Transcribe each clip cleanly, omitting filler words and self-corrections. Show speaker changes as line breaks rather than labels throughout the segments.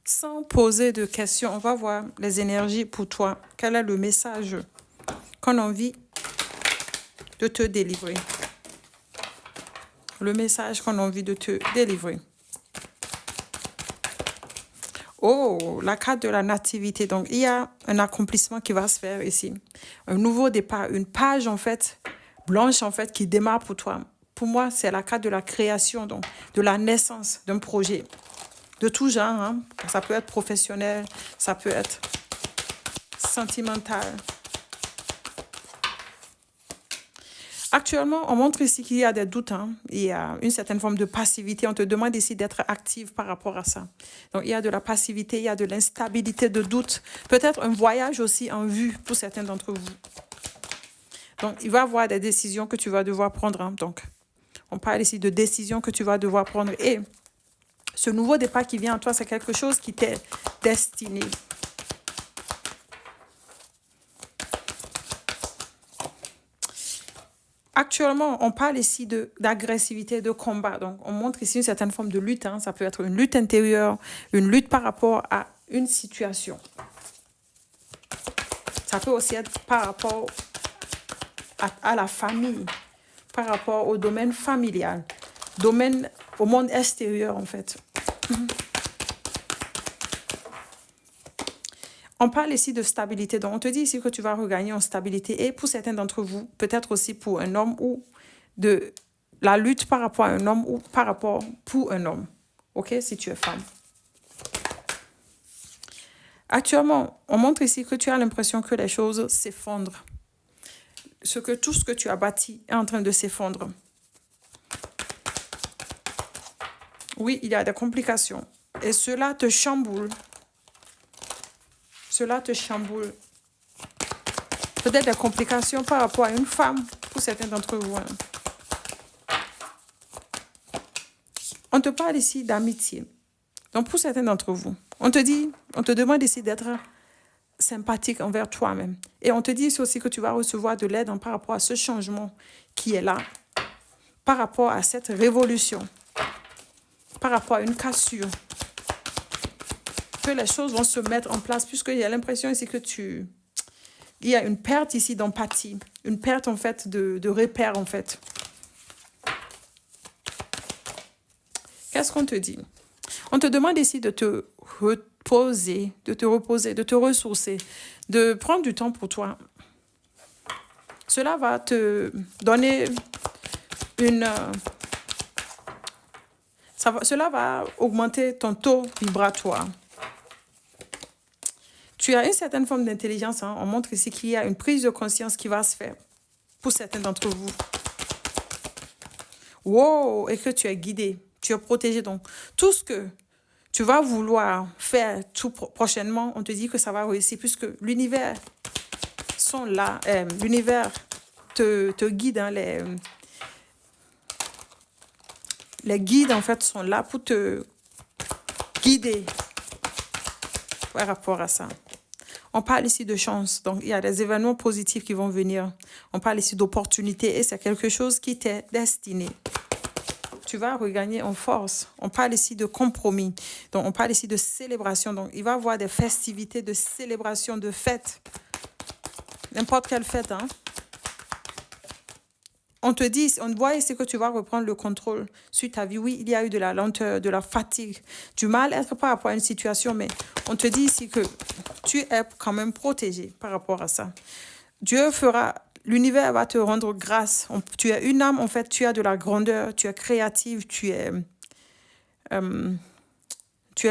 Sans poser de questions, on va voir les énergies pour toi. Quel est le message qu'on a envie de te délivrer? Le message qu'on a envie de te délivrer. Oh, la carte de la nativité. Donc, il y a un accomplissement qui va se faire ici. Un nouveau départ, une page, en fait, blanche, en fait, qui démarre pour toi. Pour moi, c'est la carte de la création, donc, de la naissance d'un projet. De tout genre, hein. Ça peut être professionnel, ça peut être sentimental. Actuellement, on montre ici qu'il y a des doutes, hein. Il y a une certaine forme de passivité. On te demande ici d'être active par rapport à ça. Donc, il y a de la passivité, il y a de l'instabilité, de doute. Peut-être un voyage aussi en vue pour certains d'entre vous. Donc, il va y avoir des décisions que tu vas devoir prendre, hein. Donc, on parle ici de décisions que tu vas devoir prendre. Et ce nouveau départ qui vient en toi, c'est quelque chose qui t'est destiné. Actuellement, on parle ici d'agressivité, de combat. Donc, on montre ici une certaine forme de lutte, hein. Ça peut être une lutte intérieure, une lutte par rapport à une situation. Ça peut aussi être par rapport à la famille, par rapport au domaine familial, au monde extérieur, en fait. On parle ici de stabilité. Donc, on te dit ici que tu vas regagner en stabilité. Et pour certains d'entre vous, peut-être aussi pour un homme ou de la lutte par rapport à un homme ou par rapport pour un homme. OK? Si tu es femme. Actuellement, on montre ici que tu as l'impression que les choses s'effondrent. Tout ce que tu as bâti est en train de s'effondrer. Oui, il y a des complications. Et cela te chamboule. Cela te chamboule. Peut-être des complications par rapport à une femme, pour certains d'entre vous. On te parle ici d'amitié. Donc, pour certains d'entre vous, on te demande ici d'être sympathique envers toi-même. Et on te dit ici aussi que tu vas recevoir de l'aide par rapport à ce changement qui est là, par rapport à cette révolution, par rapport à une cassure, que les choses vont se mettre en place, puisqu'il y a l'impression ici que il y a une perte ici d'empathie, une perte en fait de repère en fait. Qu'est-ce qu'on te dit? On te demande ici de te reposer, de te ressourcer, de prendre du temps pour toi. Cela va te donner cela va augmenter ton taux vibratoire. Tu as une certaine forme d'intelligence, hein. On montre ici qu'il y a une prise de conscience qui va se faire pour certains d'entre vous. Wow, et que tu es guidé, tu es protégé. Donc, tout ce que tu vas vouloir faire tout prochainement, on te dit que ça va réussir puisque l'univers sont là. L'univers te guide. Hein, les guides, en fait, sont là pour te guider par rapport à ça. On parle ici de chance. Donc, il y a des événements positifs qui vont venir. On parle ici d'opportunités et c'est quelque chose qui t'est destiné. Tu vas regagner en force. On parle ici de compromis. Donc, on parle ici de célébration. Donc, il va y avoir des festivités, de célébration, de fêtes. N'importe quelle fête, hein. On te dit, on voit ici que tu vas reprendre le contrôle sur ta vie. Oui, il y a eu de la lenteur, de la fatigue, du mal-être par rapport à une situation, mais on te dit ici que tu es quand même protégé par rapport à ça. L'univers va te rendre grâce. Tu es une âme, en fait, tu as de la grandeur, tu es créative, tu es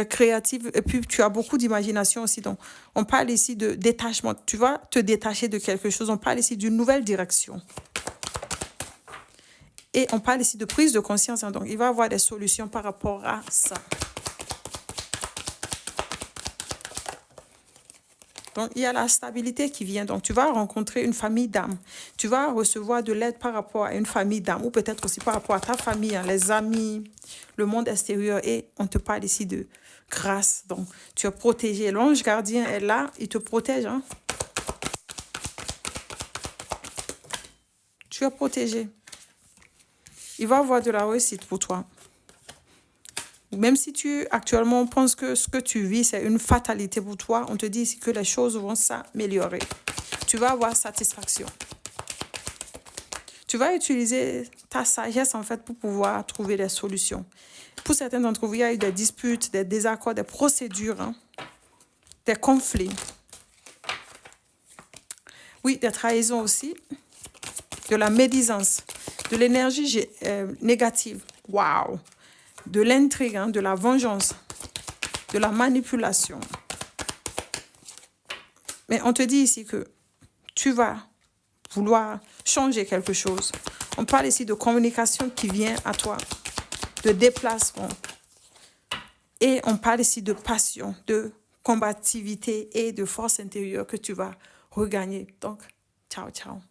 créative et puis tu as beaucoup d'imagination aussi. Donc, on parle ici de détachement. Tu vas te détacher de quelque chose. On parle ici d'une nouvelle direction. Et on parle ici de prise de conscience. Hein. Donc, il va y avoir des solutions par rapport à ça. Donc, il y a la stabilité qui vient. Donc, tu vas rencontrer une famille d'âmes. Tu vas recevoir de l'aide par rapport à une famille d'âmes ou peut-être aussi par rapport à ta famille, hein, les amis, le monde extérieur. Et on te parle ici de grâce. Donc, tu es protégé. L'ange gardien est là. Il te protège. Hein. Tu es protégé. Il va y avoir de la réussite pour toi. Même si tu actuellement penses que ce que tu vis, c'est une fatalité pour toi, on te dit ici que les choses vont s'améliorer. Tu vas avoir satisfaction. Tu vas utiliser ta sagesse, en fait, pour pouvoir trouver des solutions. Pour certains d'entre vous, il y a eu des disputes, des désaccords, des procédures, hein, des conflits. Oui, des trahisons aussi, de la médisance, de l'énergie négative. Waouh! De l'intrigue, hein, de la vengeance, de la manipulation. Mais on te dit ici que tu vas vouloir changer quelque chose. On parle ici de communication qui vient à toi, de déplacement. Et on parle ici de passion, de combativité et de force intérieure que tu vas regagner. Donc, ciao, ciao.